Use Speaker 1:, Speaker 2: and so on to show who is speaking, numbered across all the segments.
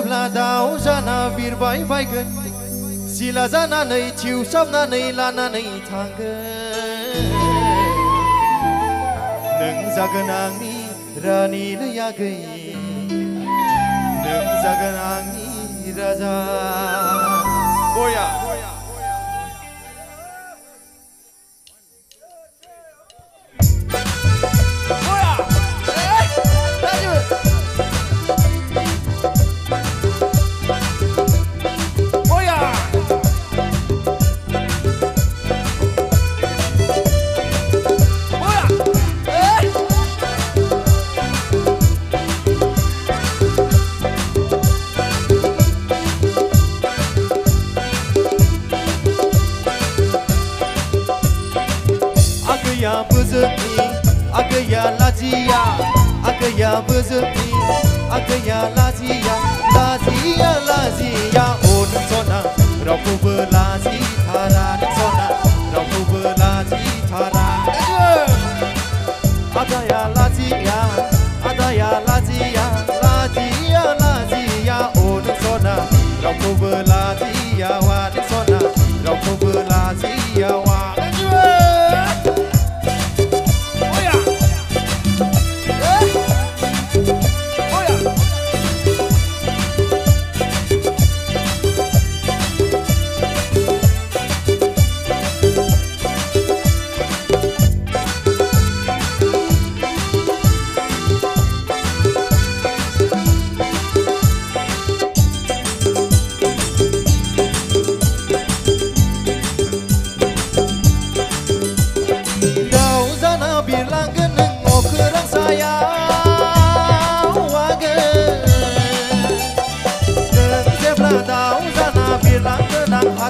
Speaker 1: जेब्ला दाउ जाना बिरबाय बायगोन सिला जानानै थिउसाबनानै लानानै थांगोन नों जागोन आंनि रानिलै आगै नों जागोन आंनि राजा गया agaya lazia agaya bozmi agaya lazia lazia lazia on sona rakubu lazi thara sona rakubu lazi thara agaya lazia lazia lazia on sona rakubu lazia wa sona rakubu lazia wa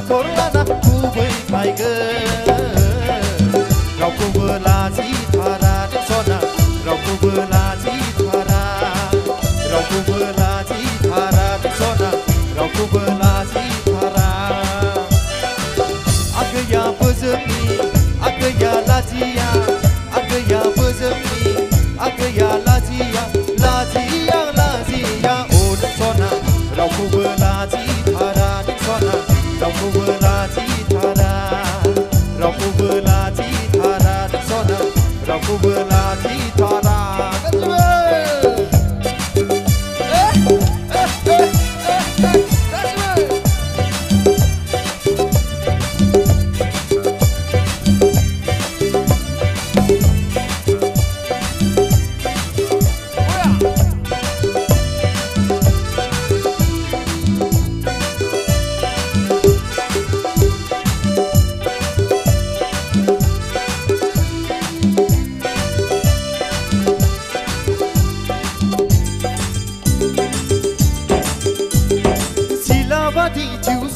Speaker 1: Torlana kubai tiger Raukubu lazi thara sona Raukubu lazi thara Raukubu lazi thara sona Raukubu lazi thara Agaya bozmi agaya lazia agaya bozmi agaya lazia lazia lazia on sona Raukubu lazi thara sona Raukubu lazi thara Raukubu lazi thara sona Raukubu lazi thara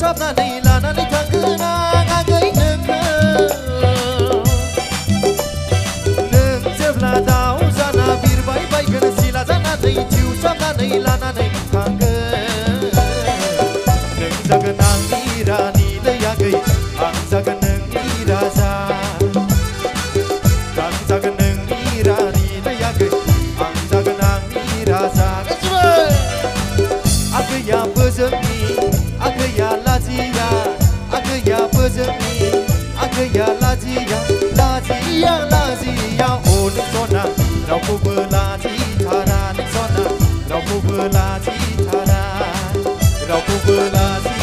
Speaker 1: Sabnani lanani thangna agai nung jebla dau jana birbai baigan sila jananai thiu sabnani lanani thanggan nung jagan angni rani lai agai ang jagan nungni raja ang jagan nungni rani lai agai ang jagan angni raja agaya bozmi agaya lazia agaya bozmi agaya lazia lazia lazia on sona raukubu lazi thara sona raukubu lazi thara raukubu lazi